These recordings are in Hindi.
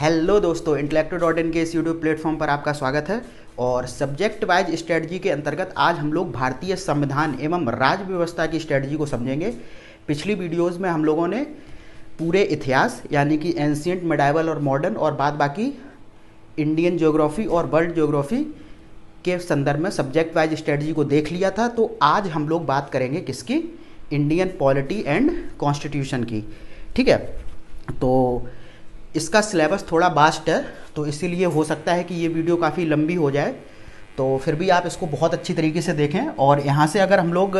हेलो दोस्तों, इंटेलेक्टो.इन के इस यूट्यूब प्लेटफॉर्म पर आपका स्वागत है। और सब्जेक्ट वाइज स्ट्रेटजी के अंतर्गत आज हम लोग भारतीय संविधान एवं राज्य व्यवस्था की स्ट्रेटजी को समझेंगे। पिछली वीडियोस में हम लोगों ने पूरे इतिहास यानी कि एंशिएंट, मिडाइवल और मॉडर्न और बाद बाकी इंडियन ज्योग्राफी और वर्ल्ड ज्योग्राफी के संदर्भ में सब्जेक्ट वाइज स्ट्रेटजी को देख लिया था। तो आज हम लोग बात करेंगे किसकी? इंडियन पॉलिटी एंड कॉन्स्टिट्यूशन की। ठीक है, तो इसका सिलेबस थोड़ा वास्ट है, तो इसीलिए हो सकता है कि ये वीडियो काफ़ी लंबी हो जाए, तो फिर भी आप इसको बहुत अच्छी तरीके से देखें। और यहाँ से अगर हम लोग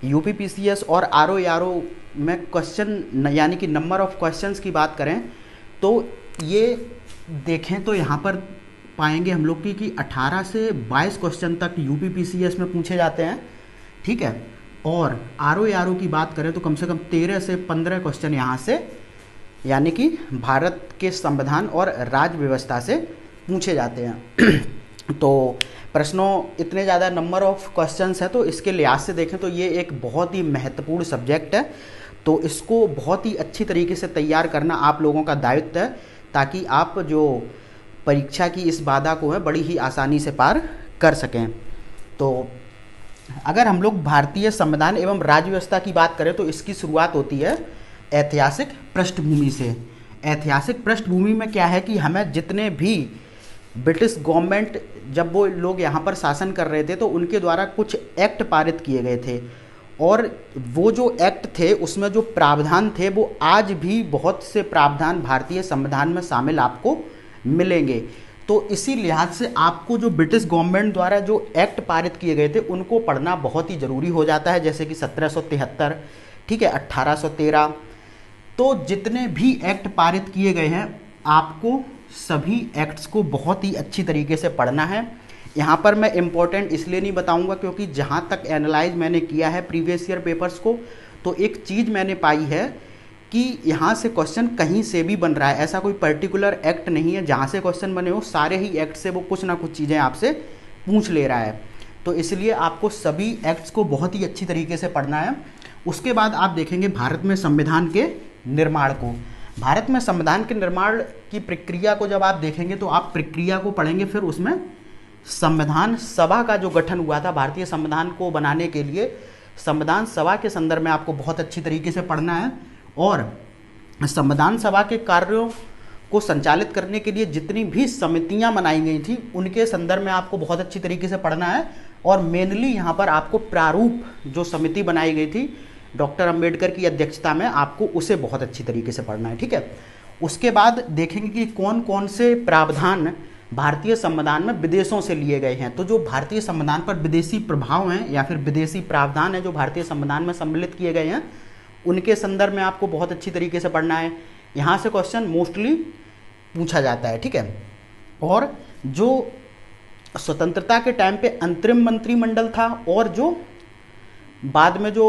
यूपीपीसीएस और आरओ में क्वेश्चन यानी कि नंबर ऑफ क्वेश्चंस की बात करें तो ये देखें तो यहाँ पर पाएंगे हम लोग कि 18 से 22 क्वेश्चन तक यूपीपीसीएस में पूछे जाते हैं। ठीक है, और आरओ की बात करें तो कम से कम 13 से 15 क्वेश्चन यहाँ से यानी कि भारत के संविधान और राज्य व्यवस्था से पूछे जाते हैं। तो प्रश्नों इतने ज़्यादा नंबर ऑफ क्वेश्चंस हैं, तो इसके लिहाज से देखें तो ये एक बहुत ही महत्वपूर्ण सब्जेक्ट है। तो इसको बहुत ही अच्छी तरीके से तैयार करना आप लोगों का दायित्व है, ताकि आप जो परीक्षा की इस बाधा को है बड़ी ही आसानी से पार कर सकें। तो अगर हम लोग भारतीय संविधान एवं राज्य व्यवस्था की बात करें तो इसकी शुरुआत होती है ऐतिहासिक पृष्ठभूमि से। ऐतिहासिक पृष्ठभूमि में क्या है कि हमें जितने भी ब्रिटिश गवर्नमेंट जब वो लोग यहाँ पर शासन कर रहे थे तो उनके द्वारा कुछ एक्ट पारित किए गए थे, और वो जो एक्ट थे उसमें जो प्रावधान थे वो आज भी बहुत से प्रावधान भारतीय संविधान में शामिल आपको मिलेंगे। तो इसी लिहाज से आपको जो ब्रिटिश गवर्नमेंट द्वारा जो एक्ट पारित किए गए थे उनको पढ़ना बहुत ही ज़रूरी हो जाता है, जैसे कि 1773, ठीक है, 1813। तो जितने भी एक्ट पारित किए गए हैं आपको सभी एक्ट्स को बहुत ही अच्छी तरीके से पढ़ना है। यहाँ पर मैं इम्पोर्टेंट इसलिए नहीं बताऊँगा क्योंकि जहाँ तक एनालाइज मैंने किया है प्रीवियस ईयर पेपर्स को, तो एक चीज़ मैंने पाई है कि यहाँ से क्वेश्चन कहीं से भी बन रहा है। ऐसा कोई पर्टिकुलर एक्ट नहीं है जहाँ से क्वेश्चन बने हो, सारे ही एक्ट से वो कुछ ना कुछ चीज़ें आपसे पूछ ले रहा है। तो इसलिए आपको सभी एक्ट्स को बहुत ही अच्छी तरीके से पढ़ना है। उसके बाद आप देखेंगे भारत में संविधान के निर्माण को। भारत में संविधान के निर्माण की प्रक्रिया को जब आप देखेंगे तो आप प्रक्रिया को पढ़ेंगे, फिर उसमें संविधान सभा का जो गठन हुआ था भारतीय संविधान को बनाने के लिए, संविधान सभा के संदर्भ में आपको बहुत अच्छी तरीके से पढ़ना है। और संविधान सभा के कार्यों को संचालित करने के लिए जितनी भी समितियां बनाई गई थी उनके संदर्भ में आपको बहुत अच्छी तरीके से पढ़ना है। और मेनली यहाँ पर आपको प्रारूप जो समिति बनाई गई थी डॉक्टर अंबेडकर की अध्यक्षता में, आपको उसे बहुत अच्छी तरीके से पढ़ना है। ठीक है, उसके बाद देखेंगे कि कौन कौन से प्रावधान भारतीय संविधान में विदेशों से लिए गए हैं। तो जो भारतीय संविधान पर विदेशी प्रभाव हैं या फिर विदेशी प्रावधान हैं जो भारतीय संविधान में सम्मिलित किए गए हैं उनके संदर्भ में आपको बहुत अच्छी तरीके से पढ़ना है। यहाँ से क्वेश्चन मोस्टली पूछा जाता है। ठीक है, और जो स्वतंत्रता के टाइम पे अंतरिम मंत्रिमंडल था और जो बाद में जो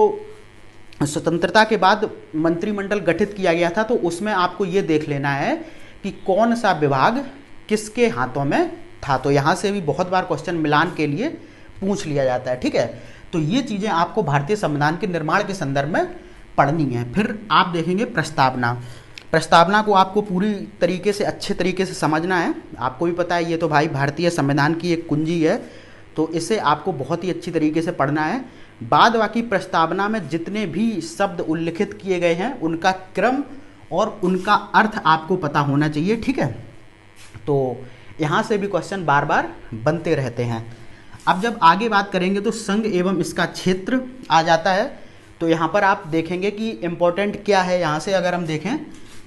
स्वतंत्रता के बाद मंत्रिमंडल गठित किया गया था, तो उसमें आपको ये देख लेना है कि कौन सा विभाग किसके हाथों में था। तो यहाँ से भी बहुत बार क्वेश्चन मिलान के लिए पूछ लिया जाता है। ठीक है, तो ये चीज़ें आपको भारतीय संविधान के निर्माण के संदर्भ में पढ़नी है। फिर आप देखेंगे प्रस्तावना। प्रस्तावना को आपको पूरी तरीके से अच्छे तरीके से समझना है। आपको भी पता है ये तो भाई भारतीय संविधान की एक कुंजी है, तो इसे आपको बहुत ही अच्छी तरीके से पढ़ना है। बाद बाकी प्रस्तावना में जितने भी शब्द उल्लिखित किए गए हैं उनका क्रम और उनका अर्थ आपको पता होना चाहिए। ठीक है, तो यहाँ से भी क्वेश्चन बार बार बनते रहते हैं। अब जब आगे बात करेंगे तो संघ एवं इसका क्षेत्र आ जाता है। तो यहाँ पर आप देखेंगे कि इम्पोर्टेंट क्या है। यहाँ से अगर हम देखें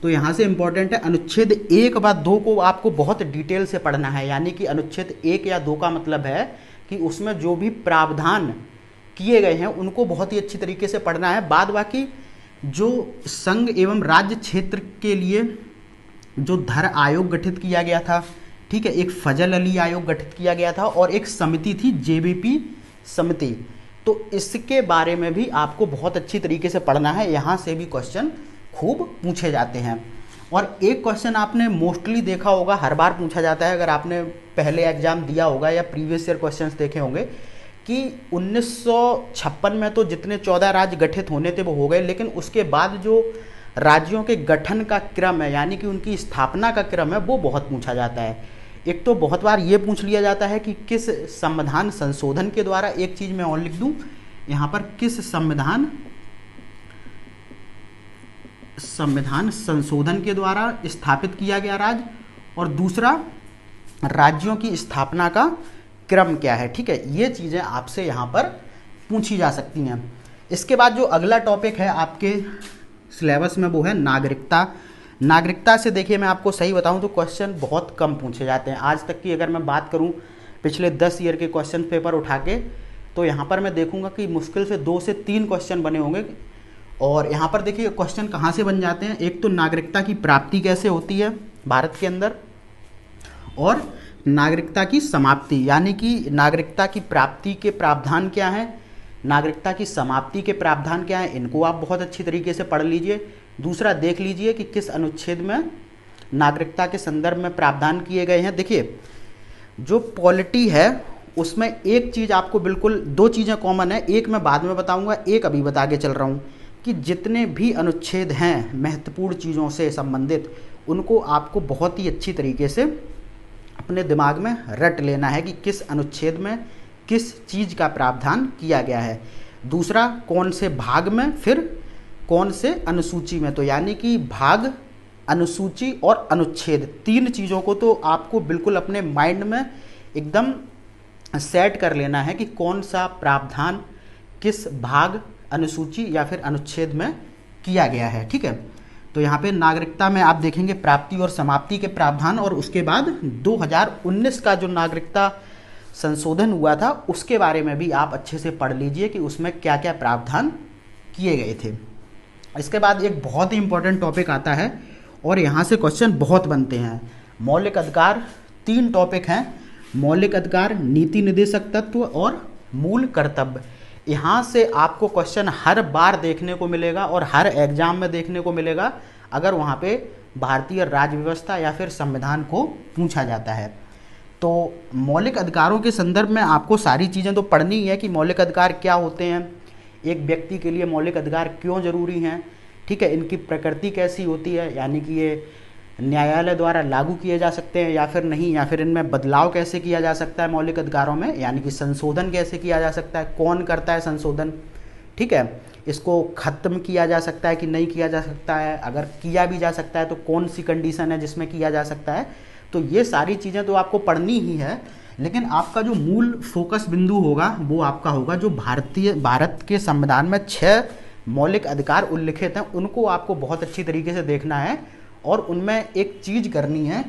तो यहाँ से इम्पोर्टेंट है अनुच्छेद 1 व 2 को आपको बहुत डिटेल से पढ़ना है। यानी कि अनुच्छेद 1 या 2 का मतलब है कि उसमें जो भी प्रावधान किए गए हैं उनको बहुत ही अच्छी तरीके से पढ़ना है। बाद बाकी जो संघ एवं राज्य क्षेत्र के लिए जो धर आयोग गठित किया गया था, ठीक है, एक फजल अली आयोग गठित किया गया था और एक समिति थी जेबीपी समिति, तो इसके बारे में भी आपको बहुत अच्छी तरीके से पढ़ना है। यहाँ से भी क्वेश्चन खूब पूछे जाते हैं। और एक क्वेश्चन आपने मोस्टली देखा होगा, हर बार पूछा जाता है, अगर आपने पहले एग्जाम दिया होगा या प्रीवियस ईयर क्वेश्चंस देखे होंगे, कि 1956 में तो जितने 14 राज्य गठित होने थे वो हो गए, लेकिन उसके बाद जो राज्यों के गठन का क्रम है यानी कि उनकी स्थापना का क्रम है वो बहुत पूछा जाता है। एक तो बहुत बार ये पूछ लिया जाता है कि किस संविधान संशोधन के द्वारा, एक चीज़ मैं और लिख दूं यहाँ पर, किस संविधान संशोधन के द्वारा स्थापित किया गया राज्य, और दूसरा राज्यों की स्थापना का क्रम क्या है। ठीक है, ये चीज़ें आपसे यहाँ पर पूछी जा सकती हैं। इसके बाद जो अगला टॉपिक है आपके सिलेबस में वो है नागरिकता। नागरिकता से देखिए मैं आपको सही बताऊं तो क्वेश्चन बहुत कम पूछे जाते हैं। आज तक की अगर मैं बात करूं पिछले 10 ईयर के क्वेश्चन पेपर उठा के, तो यहाँ पर मैं देखूंगा कि मुश्किल से 2 से 3 क्वेश्चन बने होंगे। और यहाँ पर देखिए क्वेश्चन कहाँ से बन जाते हैं, एक तो नागरिकता की प्राप्ति कैसे होती है भारत के अंदर, और नागरिकता की समाप्ति, यानी कि नागरिकता की प्राप्ति के प्रावधान क्या हैं, नागरिकता की समाप्ति के प्रावधान क्या हैं, इनको आप बहुत अच्छी तरीके से पढ़ लीजिए। दूसरा देख लीजिए कि किस अनुच्छेद में नागरिकता के संदर्भ में प्रावधान किए गए हैं। देखिए जो पॉलिटी है उसमें एक चीज़ आपको बिल्कुल, 2 चीज़ें कॉमन है, एक मैं बाद में बताऊंगा, एक अभी बता के चल रहा हूँ कि जितने भी अनुच्छेद हैं महत्वपूर्ण चीज़ों से संबंधित, उनको आपको बहुत ही अच्छी तरीके से अपने दिमाग में रट लेना है कि किस अनुच्छेद में किस चीज़ का प्रावधान किया गया है। दूसरा कौन से भाग में, फिर कौन से अनुसूची में। तो यानी कि भाग, अनुसूची और अनुच्छेद, 3 चीज़ों को तो आपको बिल्कुल अपने माइंड में एकदम सेट कर लेना है कि कौन सा प्रावधान किस भाग, अनुसूची या फिर अनुच्छेद में किया गया है। ठीक है, तो यहाँ पे नागरिकता में आप देखेंगे प्राप्ति और समाप्ति के प्रावधान, और उसके बाद 2019 का जो नागरिकता संशोधन हुआ था उसके बारे में भी आप अच्छे से पढ़ लीजिए कि उसमें क्या क्या प्रावधान किए गए थे। इसके बाद एक बहुत ही इंपॉर्टेंट टॉपिक आता है और यहाँ से क्वेश्चन बहुत बनते हैं, मौलिक अधिकार। 3 टॉपिक हैं, मौलिक अधिकार, नीति निर्देशक तत्व और मूल कर्तव्य। यहाँ से आपको क्वेश्चन हर बार देखने को मिलेगा और हर एग्जाम में देखने को मिलेगा अगर वहाँ पे भारतीय राज्य व्यवस्था या फिर संविधान को पूछा जाता है। तो मौलिक अधिकारों के संदर्भ में आपको सारी चीज़ें तो पढ़नी ही है कि मौलिक अधिकार क्या होते हैं, एक व्यक्ति के लिए मौलिक अधिकार क्यों जरूरी हैं, ठीक है, इनकी प्रकृति कैसी होती है, यानी कि ये न्यायालय द्वारा लागू किए जा सकते हैं या फिर नहीं, या फिर इनमें बदलाव कैसे किया जा सकता है मौलिक अधिकारों में, यानी कि संशोधन कैसे किया जा सकता है, कौन करता है संशोधन, ठीक है, इसको ख़त्म किया जा सकता है कि नहीं किया जा सकता है, अगर किया भी जा सकता है तो कौन सी कंडीशन है जिसमें किया जा सकता है। तो ये सारी चीज़ें तो आपको पढ़नी ही है, लेकिन आपका जो मूल फोकस बिंदु होगा वो आपका होगा जो भारत के संविधान में 6 मौलिक अधिकार उल्लिखित हैं, उनको आपको बहुत अच्छी तरीके से देखना है। और उनमें एक चीज़ करनी है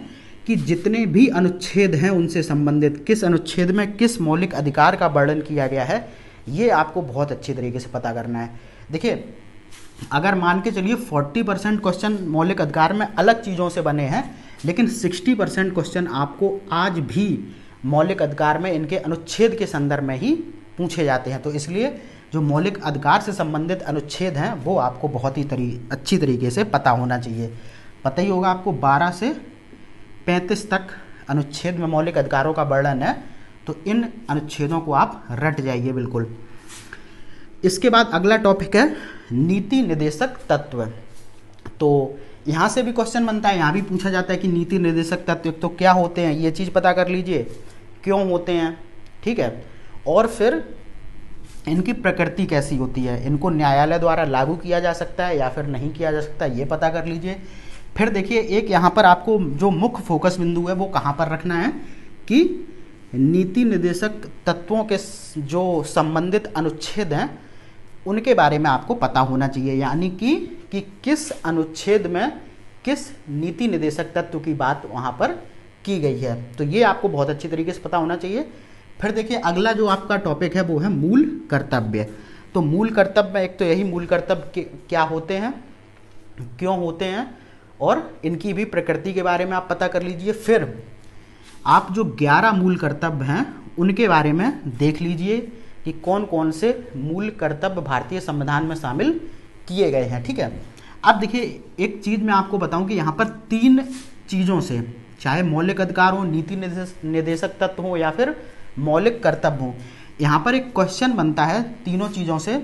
कि जितने भी अनुच्छेद हैं उनसे संबंधित किस अनुच्छेद में किस मौलिक अधिकार का वर्णन किया गया है, ये आपको बहुत अच्छी तरीके से पता करना है। देखिए अगर मान के चलिए 40% क्वेश्चन मौलिक अधिकार में अलग चीज़ों से बने हैं, लेकिन 60% क्वेश्चन आपको आज भी मौलिक अधिकार में इनके अनुच्छेद के संदर्भ में ही पूछे जाते हैं। तो इसलिए जो मौलिक अधिकार से संबंधित अनुच्छेद हैं वो आपको बहुत ही अच्छी तरीके से पता होना चाहिए। पता ही होगा आपको 12 से 35 तक अनुच्छेद में मौलिक अधिकारों का वर्णन है, तो इन अनुच्छेदों को आप रट जाइए बिल्कुल। इसके बाद अगला टॉपिक है नीति निर्देशक तत्व। तो यहाँ से भी क्वेश्चन बनता है, यहाँ भी पूछा जाता है कि नीति निर्देशक तत्व तो क्या होते हैं, ये चीज़ पता कर लीजिए, क्यों होते हैं, ठीक है, और फिर इनकी प्रकृति कैसी होती है, इनको न्यायालय द्वारा लागू किया जा सकता है या फिर नहीं किया जा सकता, ये पता कर लीजिए। फिर देखिए एक यहाँ पर आपको जो मुख्य फोकस बिंदु है वो कहाँ पर रखना है कि नीति निर्देशक तत्वों के जो संबंधित अनुच्छेद हैं उनके बारे में आपको पता होना चाहिए, यानी कि किस अनुच्छेद में किस नीति निर्देशक तत्व की बात वहाँ पर की गई है, तो ये आपको बहुत अच्छी तरीके से पता होना चाहिए। फिर देखिए अगला जो आपका टॉपिक है वो है मूल कर्तव्य। तो मूल कर्तव्य, एक तो यही मूल कर्तव्य क्या होते हैं, क्यों होते हैं, और इनकी भी प्रकृति के बारे में आप पता कर लीजिए। फिर आप जो 11 मूल कर्तव्य हैं उनके बारे में देख लीजिए कि कौन कौन से मूल कर्तव्य भारतीय संविधान में शामिल किए गए हैं, ठीक है। अब देखिए एक चीज़ मैं आपको बताऊं कि यहाँ पर 3 चीज़ों से, चाहे मौलिक अधिकार हो, नीति निर्देशक तत्व हो या फिर मौलिक कर्तव्य हो, यहाँ पर एक क्वेश्चन बनता है तीनों चीज़ों से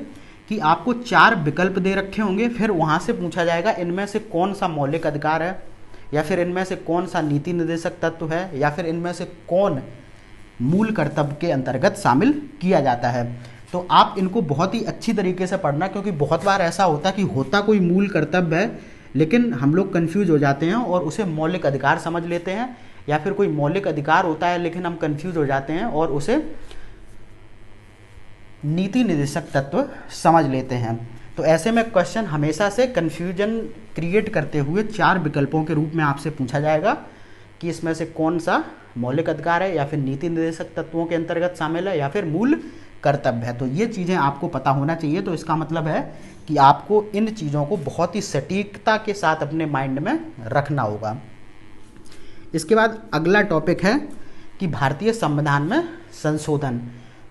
कि आपको 4 विकल्प दे रखे होंगे, फिर वहाँ से पूछा जाएगा इनमें से कौन सा मौलिक अधिकार है, या फिर इनमें से कौन सा नीति निर्देशक तत्व है, या फिर इनमें से कौन मूल कर्तव्य के अंतर्गत शामिल किया जाता है। तो आप इनको बहुत ही अच्छी तरीके से पढ़ना, क्योंकि बहुत बार ऐसा होता है कि होता कोई मूल कर्तव्य है लेकिन हम लोग कंफ्यूज हो जाते हैं और उसे मौलिक अधिकार समझ लेते हैं, या फिर कोई मौलिक अधिकार होता है लेकिन हम कंफ्यूज हो जाते हैं और उसे नीति निर्देशक तत्व समझ लेते हैं। तो ऐसे में क्वेश्चन हमेशा से कंफ्यूजन क्रिएट करते हुए 4 विकल्पों के रूप में आपसे पूछा जाएगा कि इसमें से कौन सा मौलिक अधिकार है, या फिर नीति निर्देशक तत्वों के अंतर्गत शामिल है, या फिर मूल कर्तव्य है। तो ये चीज़ें आपको पता होना चाहिए। तो इसका मतलब है कि आपको इन चीज़ों को बहुत ही सटीकता के साथ अपने माइंड में रखना होगा। इसके बाद अगला टॉपिक है कि भारतीय संविधान में संशोधन।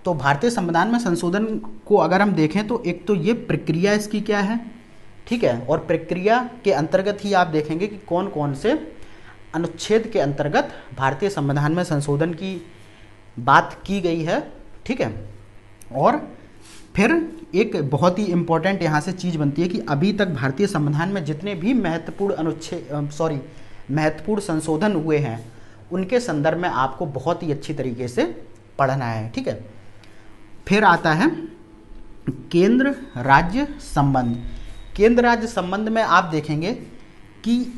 तो भारतीय संविधान में संशोधन को अगर हम देखें तो एक तो ये प्रक्रिया इसकी क्या है, ठीक है, और प्रक्रिया के अंतर्गत ही आप देखेंगे कि कौन कौन से अनुच्छेद के अंतर्गत भारतीय संविधान में संशोधन की बात की गई है, ठीक है। और फिर एक बहुत ही इम्पोर्टेंट यहाँ से चीज़ बनती है कि अभी तक भारतीय संविधान में जितने भी महत्वपूर्ण संशोधन हुए हैं उनके संदर्भ में आपको बहुत ही अच्छी तरीके से पढ़ना है, ठीक है। फिर आता है केंद्र राज्य संबंध। केंद्र राज्य संबंध में आप देखेंगे कि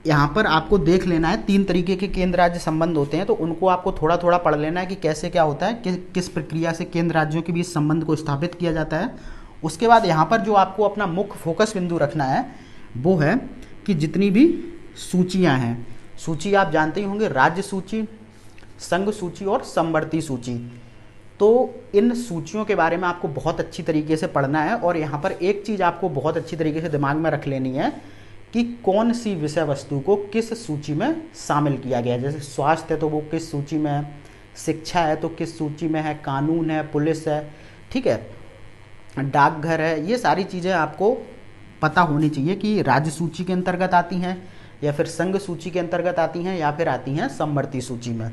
यहाँ पर आपको देख लेना है 3 तरीके के केंद्र राज्य संबंध होते हैं, तो उनको आपको थोड़ा थोड़ा पढ़ लेना है कि कैसे क्या होता है, किस प्रक्रिया से केंद्र राज्यों के बीच संबंध को स्थापित किया जाता है। उसके बाद यहाँ पर जो आपको अपना मुख्य फोकस बिंदु रखना है वो है कि जितनी भी सूचियाँ हैं, सूची आप जानते ही होंगे, राज्य सूची, संघ सूची और समवर्ती सूची। तो इन सूचियों के बारे में आपको बहुत अच्छी तरीके से पढ़ना है। और यहाँ पर एक चीज़ आपको बहुत अच्छी तरीके से दिमाग में रख लेनी है कि कौन सी विषय वस्तु को किस सूची में शामिल किया गया है। जैसे स्वास्थ्य है तो वो किस सूची में है, शिक्षा है तो किस सूची में है, कानून है, पुलिस है, ठीक है, डाकघर है, ये सारी चीज़ें आपको पता होनी चाहिए कि राज्य सूची के अंतर्गत आती हैं या फिर संघ सूची के अंतर्गत आती हैं या फिर आती हैं समवर्ती सूची में।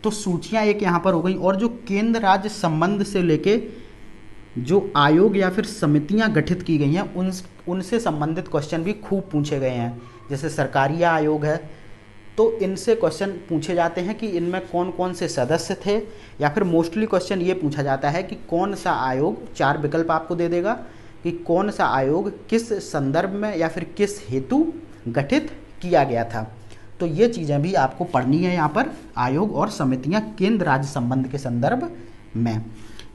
तो सूचियाँ एक यहाँ पर हो गई। और जो केंद्र राज्य संबंध से लेके जो आयोग या फिर समितियां गठित की गई हैं उनसे संबंधित क्वेश्चन भी खूब पूछे गए हैं। जैसे सरकारी आयोग है तो इनसे क्वेश्चन पूछे जाते हैं कि इनमें कौन कौन से सदस्य थे, या फिर मोस्टली क्वेश्चन ये पूछा जाता है कि कौन सा आयोग, 4 विकल्प आपको दे देगा कि कौन सा आयोग किस संदर्भ में या फिर किस हेतु गठित किया गया था। तो ये चीज़ें भी आपको पढ़नी है यहाँ पर, आयोग और समितियाँ केंद्र राज्य संबंध के संदर्भ में।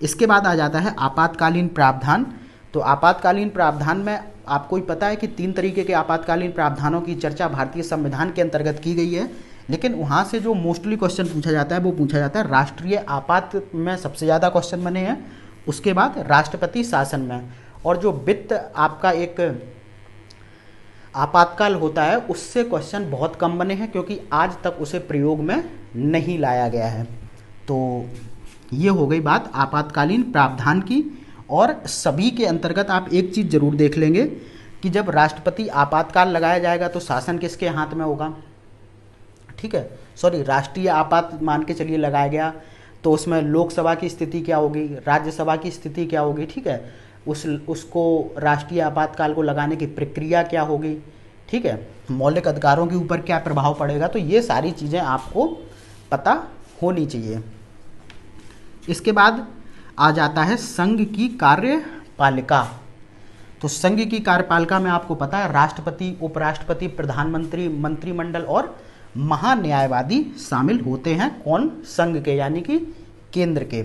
इसके बाद आ जाता है आपातकालीन प्रावधान। तो आपातकालीन प्रावधान में आपको ही पता है कि 3 तरीके के आपातकालीन प्रावधानों की चर्चा भारतीय संविधान के अंतर्गत की गई है, लेकिन वहाँ से जो मोस्टली क्वेश्चन पूछा जाता है वो पूछा जाता है राष्ट्रीय आपात में सबसे ज़्यादा क्वेश्चन बने हैं, उसके बाद राष्ट्रपति शासन में, और जो वित्त आपका एक आपातकाल होता है उससे क्वेश्चन बहुत कम बने हैं क्योंकि आज तक उसे प्रयोग में नहीं लाया गया है। तो ये हो गई बात आपातकालीन प्रावधान की। और सभी के अंतर्गत आप एक चीज़ जरूर देख लेंगे कि जब राष्ट्रपति आपातकाल लगाया जाएगा तो शासन किसके हाथ में होगा, ठीक है, सॉरी, राष्ट्रीय आपात मान के चलिए लगाया गया तो उसमें लोकसभा की स्थिति क्या होगी, राज्यसभा की स्थिति क्या होगी, ठीक है, उसको राष्ट्रीय आपातकाल को लगाने की प्रक्रिया क्या होगी, ठीक है, मौलिक अधिकारों के ऊपर क्या प्रभाव पड़ेगा। तो ये सारी चीज़ें आपको पता होनी चाहिए। इसके बाद आ जाता है संघ की कार्यपालिका। तो संघ की कार्यपालिका में आपको पता है राष्ट्रपति, उपराष्ट्रपति, प्रधानमंत्री, मंत्रिमंडल और महान्यायवादी शामिल होते हैं। कौन? संघ के, यानी कि केंद्र के।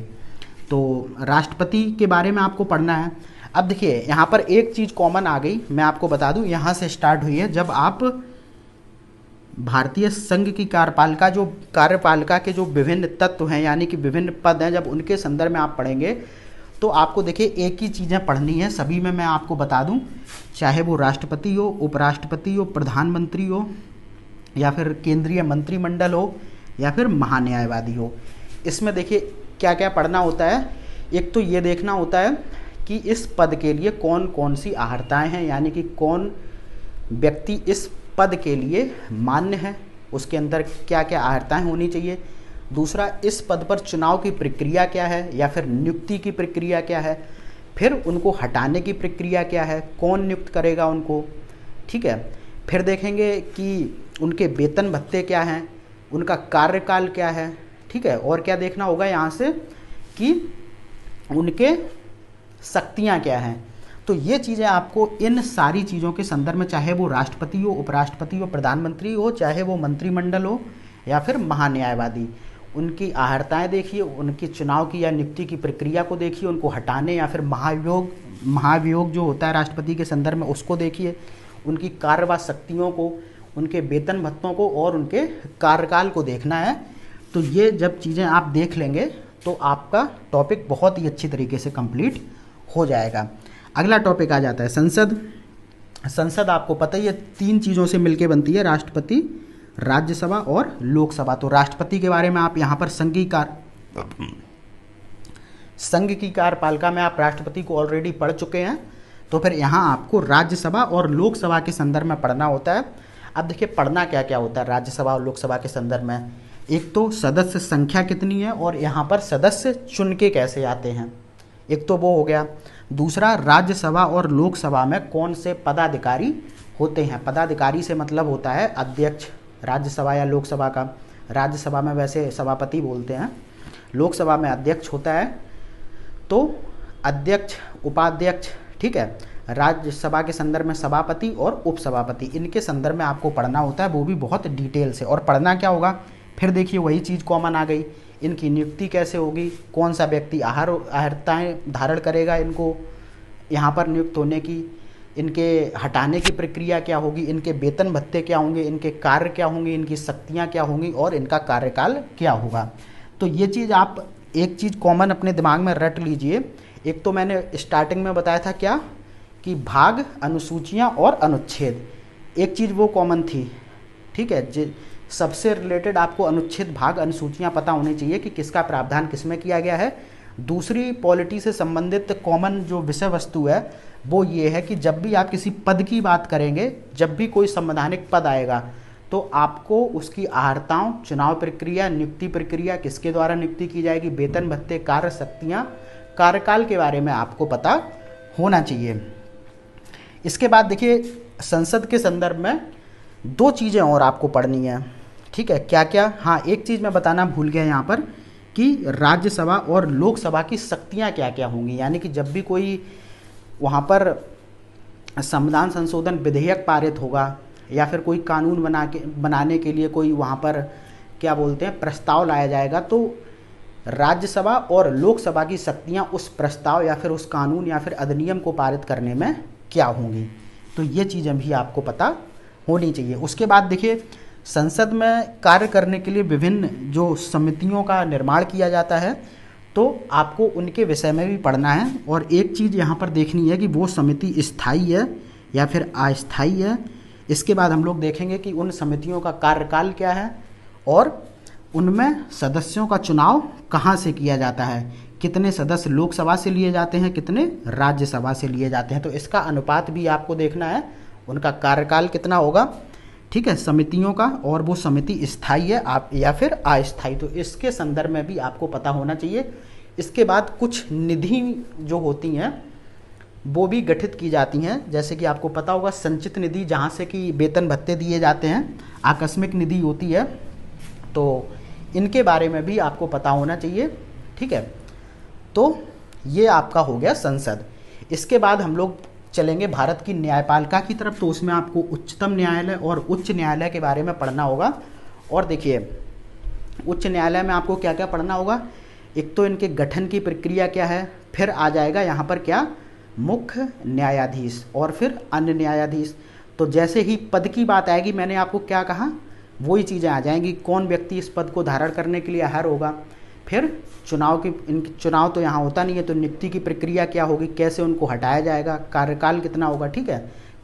तो राष्ट्रपति के बारे में आपको पढ़ना है। अब देखिए यहाँ पर एक चीज़ कॉमन आ गई, मैं आपको बता दूं, यहाँ से स्टार्ट हुई है। जब आप भारतीय संघ की कार्यपालिका के जो विभिन्न तत्व हैं यानी कि विभिन्न पद हैं, जब उनके संदर्भ में आप पढ़ेंगे तो आपको देखिए एक ही चीज़ें पढ़नी है सभी में। मैं आपको बता दूं, चाहे वो राष्ट्रपति हो, उपराष्ट्रपति हो, प्रधानमंत्री हो, या फिर केंद्रीय मंत्रिमंडल हो, या फिर महान्यायवादी हो, इसमें देखिए क्या क्या पढ़ना होता है। एक तो ये देखना होता है कि इस पद के लिए कौन कौन सी अर्हताएँ हैं, यानी कि कौन व्यक्ति इस पद के लिए मान्य है, उसके अंदर क्या क्या अर्हताएँ होनी चाहिए। दूसरा, इस पद पर चुनाव की प्रक्रिया क्या है या फिर नियुक्ति की प्रक्रिया क्या है। फिर उनको हटाने की प्रक्रिया क्या है, कौन नियुक्त करेगा उनको, ठीक है। फिर देखेंगे कि उनके वेतन भत्ते क्या हैं, उनका कार्यकाल क्या है, ठीक है। और क्या देखना होगा यहाँ से कि उनके शक्तियाँ क्या हैं। तो ये चीज़ें आपको इन सारी चीज़ों के संदर्भ में, चाहे वो राष्ट्रपति हो, उपराष्ट्रपति हो, प्रधानमंत्री हो, चाहे वो मंत्रिमंडल हो या फिर महान्यायवादी, उनकी अहर्ताएँ देखिए, उनकी चुनाव की या नियुक्ति की प्रक्रिया को देखिए, उनको हटाने या फिर महाभियोग जो होता है राष्ट्रपति के संदर्भ में उसको देखिए, उनकी कार्यवाही शक्तियों को, उनके वेतन भत्तों को और उनके कार्यकाल को देखना है। तो ये जब चीज़ें आप देख लेंगे तो आपका टॉपिक बहुत ही अच्छी तरीके से कंप्लीट हो जाएगा। अगला टॉपिक आ जाता है संसद। संसद आपको पता ही है 3 चीज़ों से मिलके बनती है, राष्ट्रपति, राज्यसभा और लोकसभा। तो राष्ट्रपति के बारे में आप यहाँ पर संघ की कार्यपालिका में आप राष्ट्रपति को ऑलरेडी पढ़ चुके हैं। तो फिर यहाँ आपको राज्यसभा और लोकसभा के संदर्भ में पढ़ना होता है। अब देखिए पढ़ना क्या क्या होता है राज्यसभा और लोकसभा के संदर्भ में। एक तो सदस्य संख्या कितनी है और यहाँ पर सदस्य चुन के कैसे आते हैं, एक तो वो हो गया। दूसरा, राज्यसभा और लोकसभा में कौन से पदाधिकारी होते हैं। पदाधिकारी से मतलब होता है अध्यक्ष राज्यसभा या लोकसभा का। राज्यसभा में वैसे सभापति बोलते हैं, लोकसभा में अध्यक्ष होता है। तो अध्यक्ष, उपाध्यक्ष, ठीक है। राज्यसभा के संदर्भ में सभापति और उपसभापति, इनके संदर्भ में आपको पढ़ना होता है, वो भी बहुत डिटेल से। और पढ़ना क्या होगा, फिर देखिए वही चीज़ कॉमन आ गई, इनकी नियुक्ति कैसे होगी, कौन सा व्यक्ति अहर्ताएँ धारण करेगा इनको यहाँ पर नियुक्त होने की, इनके हटाने की प्रक्रिया क्या होगी, इनके वेतन भत्ते क्या होंगे, इनके कार्य क्या होंगे, इनकी शक्तियाँ क्या होंगी और इनका कार्यकाल क्या होगा। तो ये चीज़ आप एक चीज़ कॉमन अपने दिमाग में रट लीजिए। एक तो मैंने स्टार्टिंग में बताया था क्या कि भाग, अनुसूचियाँ और अनुच्छेद, एक चीज़ वो कॉमन थी, ठीक है। सबसे रिलेटेड आपको अनुच्छेद, भाग, अनुसूचियाँ पता होनी चाहिए कि किसका प्रावधान किसमें किया गया है। दूसरी पॉलिटी से संबंधित कॉमन जो विषय वस्तु है वो ये है कि जब भी आप किसी पद की बात करेंगे, जब भी कोई संवैधानिक पद आएगा तो आपको उसकी अहर्ताओं, चुनाव प्रक्रिया, नियुक्ति प्रक्रिया, किसके द्वारा नियुक्ति की जाएगी, वेतन भत्ते, कार्य शक्तियाँ, कार्यकाल के बारे में आपको पता होना चाहिए। इसके बाद देखिए संसद के संदर्भ में 2 चीज़ें और आपको पढ़नी है, ठीक है। क्या क्या, हाँ एक चीज़ मैं बताना भूल गया यहाँ पर कि राज्यसभा और लोकसभा की शक्तियाँ क्या क्या होंगी। यानी कि जब भी कोई वहाँ पर संविधान संशोधन विधेयक पारित होगा या फिर कोई कानून बनाने के लिए कोई वहाँ पर क्या बोलते हैं प्रस्ताव लाया जाएगा, तो राज्यसभा और लोकसभा की शक्तियाँ उस प्रस्ताव या फिर उस कानून या फिर अधिनियम को पारित करने में क्या होंगी। तो ये चीज़ें भी आपको पता होनी चाहिए। उसके बाद देखिए संसद में कार्य करने के लिए विभिन्न जो समितियों का निर्माण किया जाता है, तो आपको उनके विषय में भी पढ़ना है। और एक चीज़ यहाँ पर देखनी है कि वो समिति स्थायी है या फिर अस्थायी है। इसके बाद हम लोग देखेंगे कि उन समितियों का कार्यकाल क्या है और उनमें सदस्यों का चुनाव कहाँ से किया जाता है, कितने सदस्य लोकसभा से लिए जाते हैं, कितने राज्यसभा से लिए जाते हैं। तो इसका अनुपात भी आपको देखना है, उनका कार्यकाल कितना होगा, ठीक है, समितियों का, और वो समिति स्थायी है आप या फिर अस्थायी। तो इसके संदर्भ में भी आपको पता होना चाहिए। इसके बाद कुछ निधि जो होती हैं वो भी गठित की जाती हैं, जैसे कि आपको पता होगा संचित निधि, जहाँ से कि वेतन भत्ते दिए जाते हैं, आकस्मिक निधि होती है, तो इनके बारे में भी आपको पता होना चाहिए, ठीक है। तो ये आपका हो गया संसद। इसके बाद हम लोग चलेंगे भारत की न्यायपालिका की तरफ। तो उसमें आपको उच्चतम न्यायालय और उच्च न्यायालय के बारे में पढ़ना होगा। और देखिए उच्च न्यायालय में आपको क्या क्या पढ़ना होगा, एक तो इनके गठन की प्रक्रिया क्या है, फिर आ जाएगा यहाँ पर क्या, मुख्य न्यायाधीश और फिर अन्य न्यायाधीश। तो जैसे ही पद की बात आएगी, मैंने आपको क्या कहा, वही चीज़ें आ जाएंगी, कौन व्यक्ति इस पद को धारण करने के लिए अर्ह होगा। फिर चुनाव तो यहाँ होता नहीं है, तो नियुक्ति की प्रक्रिया क्या होगी, कैसे उनको हटाया जाएगा, कार्यकाल कितना होगा, ठीक है,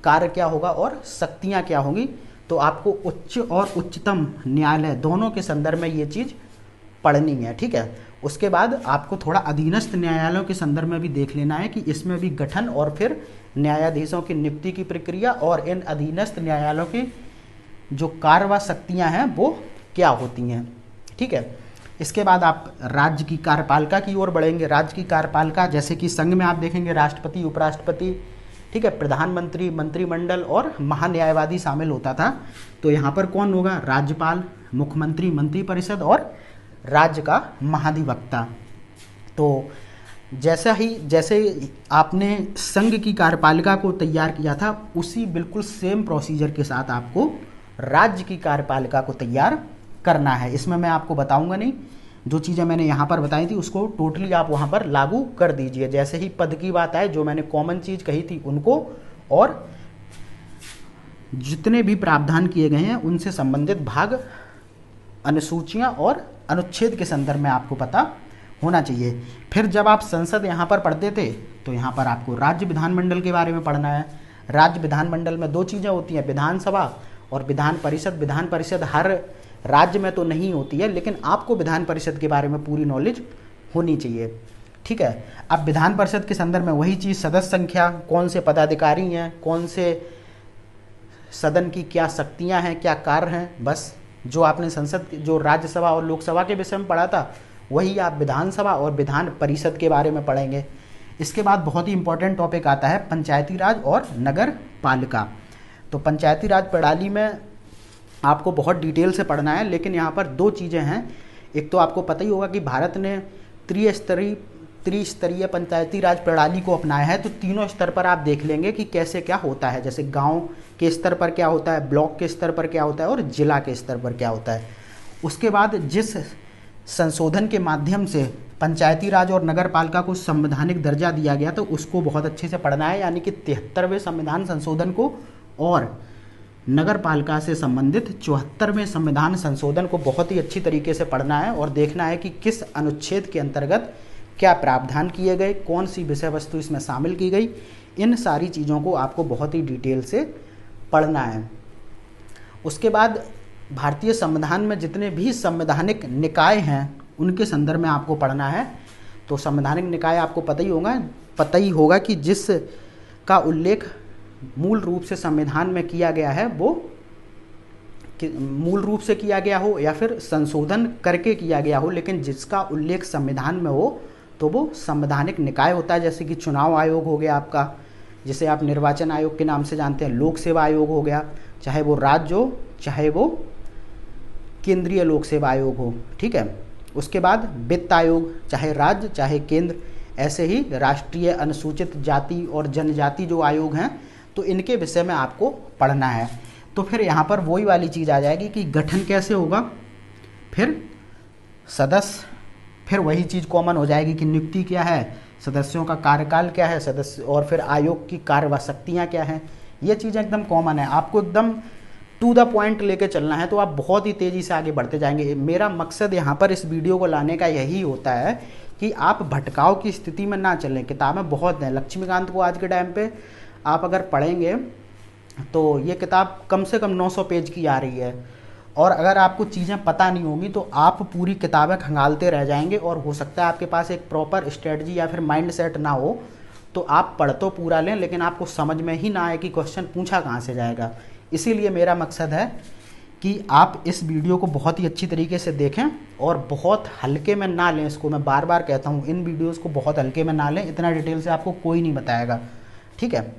कार्य क्या होगा और शक्तियाँ क्या होंगी। तो आपको उच्च और उच्चतम न्यायालय दोनों के संदर्भ में ये चीज़ पढ़नी है, ठीक है। उसके बाद आपको थोड़ा अधीनस्थ न्यायालयों के संदर्भ में भी देख लेना है कि इसमें भी गठन और फिर न्यायाधीशों की नियुक्ति की प्रक्रिया और इन अधीनस्थ न्यायालयों की जो कार्यवाही शक्तियाँ हैं वो क्या होती हैं, ठीक है। इसके बाद आप राज्य की कार्यपालिका की ओर बढ़ेंगे। राज्य की कार्यपालिका जैसे कि संघ में आप देखेंगे राष्ट्रपति, उपराष्ट्रपति, ठीक है, प्रधानमंत्री, मंत्रिमंडल और महान्यायवादी शामिल होता था। तो यहाँ पर कौन होगा? राज्यपाल, मुख्यमंत्री, मंत्रिपरिषद और राज्य का महाधिवक्ता। तो जैसे आपने संघ की कार्यपालिका को तैयार किया था, उसी बिल्कुल सेम प्रोसीजर के साथ आपको राज्य की कार्यपालिका को तैयार करना है। इसमें मैं आपको बताऊंगा नहीं, जो चीज़ें मैंने यहाँ पर बताई थी उसको टोटली आप वहाँ पर लागू कर दीजिए। जैसे ही पद की बात आए, जो मैंने कॉमन चीज़ कही थी उनको, और जितने भी प्रावधान किए गए हैं उनसे संबंधित भाग, अनुसूचियाँ और अनुच्छेद के संदर्भ में आपको पता होना चाहिए। फिर जब आप संसद यहाँ पर पढ़ते थे तो यहाँ पर आपको राज्य विधानमंडल के बारे में पढ़ना है। राज्य विधानमंडल में दो चीज़ें होती हैं, विधानसभा और विधान परिषद। विधान परिषद हर राज्य में तो नहीं होती है, लेकिन आपको विधान परिषद के बारे में पूरी नॉलेज होनी चाहिए, ठीक है। अब विधान परिषद के संदर्भ में वही चीज़, सदस्य संख्या, कौन से पदाधिकारी हैं, कौन से सदन की क्या शक्तियाँ हैं, क्या कार्य हैं, बस जो आपने संसद, जो राज्यसभा और लोकसभा के विषय में पढ़ा था वही आप विधानसभा और विधान परिषद के बारे में पढ़ेंगे। इसके बाद बहुत ही इंपॉर्टेंट टॉपिक आता है पंचायती राज और नगर पालिका। तो पंचायती राज प्रणाली में आपको बहुत डिटेल से पढ़ना है, लेकिन यहाँ पर दो चीज़ें हैं। एक तो आपको पता ही होगा कि भारत ने त्रिस्तरीय पंचायती राज प्रणाली को अपनाया है। तो तीनों स्तर पर आप देख लेंगे कि कैसे क्या होता है, जैसे गांव के स्तर पर क्या होता है, ब्लॉक के स्तर पर क्या होता है और जिला के स्तर पर क्या होता है। उसके बाद जिस संशोधन के माध्यम से पंचायती राज और नगर पालिका को संवैधानिक दर्जा दिया गया, तो उसको बहुत अच्छे से पढ़ना है, यानी कि 73वें संविधान संशोधन को और नगर पालिका से संबंधित 74वें संविधान संशोधन को बहुत ही अच्छी तरीके से पढ़ना है और देखना है कि किस अनुच्छेद के अंतर्गत क्या प्रावधान किए गए, कौन सी विषय वस्तु इसमें शामिल की गई। इन सारी चीज़ों को आपको बहुत ही डिटेल से पढ़ना है। उसके बाद भारतीय संविधान में जितने भी संवैधानिक निकाय हैं उनके संदर्भ में आपको पढ़ना है। तो संवैधानिक निकाय आपको पता ही होगा कि जिस का उल्लेख मूल रूप से संविधान में किया गया है, वो मूल रूप से किया गया हो या फिर संशोधन करके किया गया हो, लेकिन जिसका उल्लेख संविधान में हो तो वो संवैधानिक निकाय होता है। जैसे कि चुनाव आयोग हो गया आपका, जिसे आप निर्वाचन आयोग के नाम से जानते हैं, लोक सेवा आयोग हो गया, चाहे वो राज्य हो चाहे वो केंद्रीय लोक सेवा आयोग हो, ठीक है। उसके बाद वित्त आयोग, चाहे राज्य चाहे केंद्र, ऐसे ही राष्ट्रीय अनुसूचित जाति और जनजाति जो आयोग हैं, तो इनके विषय में आपको पढ़ना है। तो फिर यहाँ पर वही वाली चीज़ आ जाएगी कि गठन कैसे होगा, फिर सदस्य, फिर वही चीज़ कॉमन हो जाएगी कि नियुक्ति क्या है, सदस्यों का कार्यकाल क्या है, सदस्य, और फिर आयोग की कार्यशक्तियाँ क्या हैं। ये चीज़ें एकदम कॉमन है, आपको एकदम टू द पॉइंट लेके चलना है, तो आप बहुत ही तेज़ी से आगे बढ़ते जाएंगे। मेरा मकसद यहाँ पर इस वीडियो को लाने का यही होता है कि आप भटकाव की स्थिति में ना चलें। किताबें बहुत हैं, लक्ष्मीकांत को आज के टाइम पे आप अगर पढ़ेंगे तो ये किताब कम से कम 900 पेज की आ रही है, और अगर आपको चीज़ें पता नहीं होंगी तो आप पूरी किताबें खंगालते रह जाएंगे, और हो सकता है आपके पास एक प्रॉपर स्ट्रेटजी या फिर माइंड सेट ना हो, तो आप पढ़ तो पूरा लें लेकिन आपको समझ में ही ना आए कि क्वेश्चन पूछा कहाँ से जाएगा। इसीलिए मेरा मकसद है कि आप इस वीडियो को बहुत ही अच्छी तरीके से देखें और बहुत हल्के में ना लें इसको। मैं बार बार कहता हूँ, इन वीडियोस को बहुत हल्के में ना लें, इतना डिटेल से आपको कोई नहीं बताएगा, ठीक है।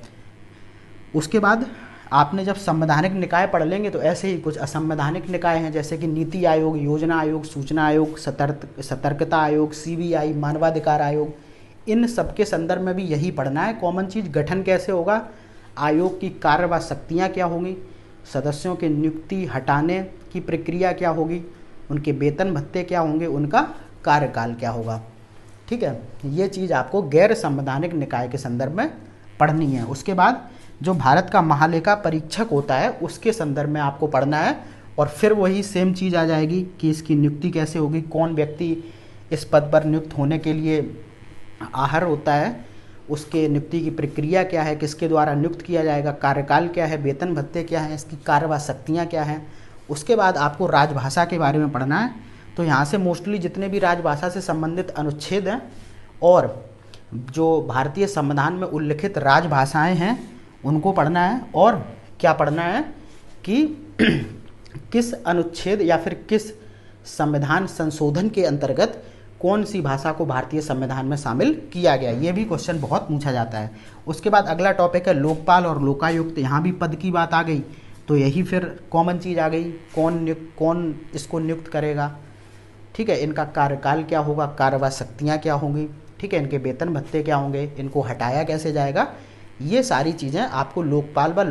उसके बाद आपने जब संवैधानिक निकाय पढ़ लेंगे तो ऐसे ही कुछ असंवैधानिक निकाय हैं, जैसे कि नीति आयोग, योजना आयोग, सूचना आयोग, सतर्कता आयोग, CBI, मानवाधिकार आयोग। इन सब के संदर्भ में भी यही पढ़ना है। कॉमन चीज़, गठन कैसे होगा, आयोग की कार्य व शक्तियाँ क्या होंगी, सदस्यों के नियुक्ति हटाने की प्रक्रिया क्या होगी, उनके वेतन भत्ते क्या होंगे, उनका कार्यकाल क्या होगा, ठीक है। ये चीज़ आपको गैर संवैधानिक निकाय के संदर्भ में पढ़नी है। उसके बाद जो भारत का महालेखा परीक्षक होता है उसके संदर्भ में आपको पढ़ना है, और फिर वही सेम चीज़ आ जाएगी कि इसकी नियुक्ति कैसे होगी, कौन व्यक्ति इस पद पर नियुक्त होने के लिए आहर होता है, उसके नियुक्ति की प्रक्रिया क्या है, किसके द्वारा नियुक्त किया जाएगा, कार्यकाल क्या है, वेतन भत्ते क्या है, इसकी कार्यशक्तियाँ क्या हैं। उसके बाद आपको राजभाषा के बारे में पढ़ना है। तो यहाँ से मोस्टली जितने भी राजभाषा से संबंधित अनुच्छेद हैं और जो भारतीय संविधान में उल्लिखित राजभाषाएं हैं उनको पढ़ना है, और क्या पढ़ना है कि किस अनुच्छेद या फिर किस संविधान संशोधन के अंतर्गत कौन सी भाषा को भारतीय संविधान में शामिल किया गया। ये भी क्वेश्चन बहुत पूछा जाता है। उसके बाद अगला टॉपिक है लोकपाल और लोकायुक्त। यहाँ भी पद की बात आ गई, तो यही फिर कॉमन चीज़ आ गई, कौन इसको नियुक्त करेगा, ठीक है, इनका कार्यकाल क्या होगा, कार्यवाही शक्तियाँ क्या होंगी, ठीक है, इनके वेतन भत्ते क्या होंगे, इनको हटाया कैसे जाएगा, ये सारी चीज़ें आपको लोकपाल व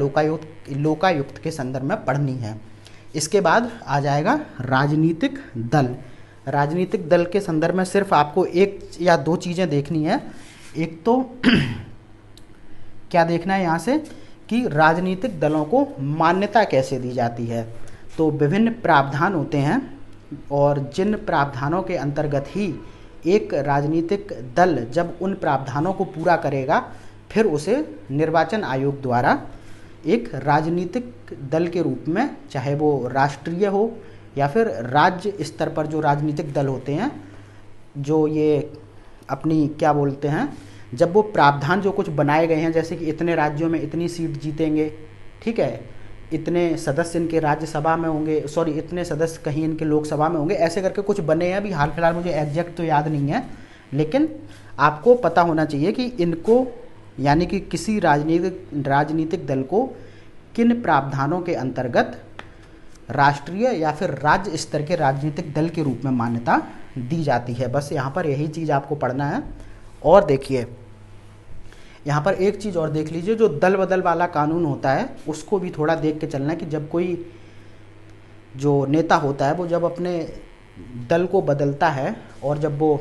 लोकायुक्त के संदर्भ में पढ़नी है। इसके बाद आ जाएगा राजनीतिक दल। राजनीतिक दल के संदर्भ में सिर्फ आपको एक या दो चीज़ें देखनी है। एक तो क्या देखना है यहाँ से कि राजनीतिक दलों को मान्यता कैसे दी जाती है। तो विभिन्न प्रावधान होते हैं और जिन प्रावधानों के अंतर्गत ही एक राजनीतिक दल जब उन प्रावधानों को पूरा करेगा फिर उसे निर्वाचन आयोग द्वारा एक राजनीतिक दल के रूप में, चाहे वो राष्ट्रीय हो या फिर राज्य स्तर पर जो राजनीतिक दल होते हैं, जो ये अपनी क्या बोलते हैं, जब वो प्रावधान जो कुछ बनाए गए हैं, जैसे कि इतने राज्यों में इतनी सीट जीतेंगे, ठीक है, इतने सदस्य इनके राज्यसभा में होंगे, सॉरी इतने सदस्य कहीं इनके लोकसभा में होंगे, ऐसे करके कुछ बने हैं। अभी हाल फिलहाल मुझे एग्जैक्ट तो याद नहीं है, लेकिन आपको पता होना चाहिए कि इनको यानी कि किसी राजनीतिक दल को किन प्रावधानों के अंतर्गत राष्ट्रीय या फिर राज्य स्तर के राजनीतिक दल के रूप में मान्यता दी जाती है। बस यहाँ पर यही चीज़ आपको पढ़ना है। और देखिए यहाँ पर एक चीज़ और देख लीजिए, जो दल बदल वाला कानून होता है उसको भी थोड़ा देख के चलना है कि जब कोई जो नेता होता है वो जब अपने दल को बदलता है और जब वो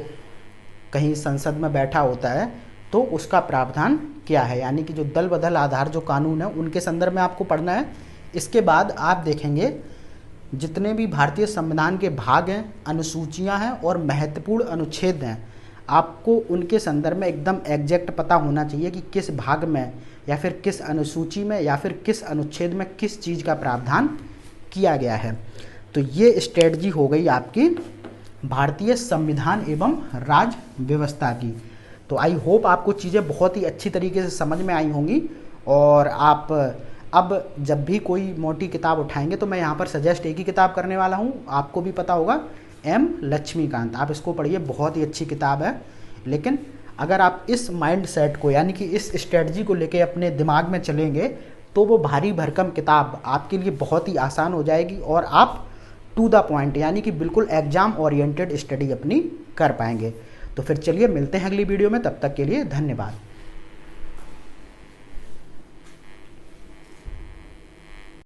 कहीं संसद में बैठा होता है तो उसका प्रावधान क्या है, यानी कि जो दल बदल आधार जो कानून है उनके संदर्भ में आपको पढ़ना है। इसके बाद आप देखेंगे जितने भी भारतीय संविधान के भाग हैं, अनुसूचियां हैं और महत्वपूर्ण अनुच्छेद हैं, आपको उनके संदर्भ में एकदम एग्जैक्ट पता होना चाहिए कि किस भाग में या फिर किस अनुसूची में या फिर किस अनुच्छेद में किस चीज़ का प्रावधान किया गया है। तो ये स्ट्रेटजी हो गई आपकी भारतीय संविधान एवं राज्य व्यवस्था की। तो आई होप आपको चीज़ें बहुत ही अच्छी तरीके से समझ में आई होंगी और आप अब जब भी कोई मोटी किताब उठाएंगे तो मैं यहाँ पर सजेस्ट एक ही किताब करने वाला हूँ, आपको भी पता होगा, एम लक्ष्मीकांत। आप इसको पढ़िए, बहुत ही अच्छी किताब है। लेकिन अगर आप इस माइंड सेट को यानी कि इस स्ट्रेटजी को लेके अपने दिमाग में चलेंगे तो वो भारी भरकम किताब आपके लिए बहुत ही आसान हो जाएगी और आप टू द पॉइंट यानी कि बिल्कुल एग्जाम ओरिएंटेड स्टडी अपनी कर पाएंगे। तो फिर चलिए मिलते हैं अगली वीडियो में, तब तक के लिए धन्यवाद।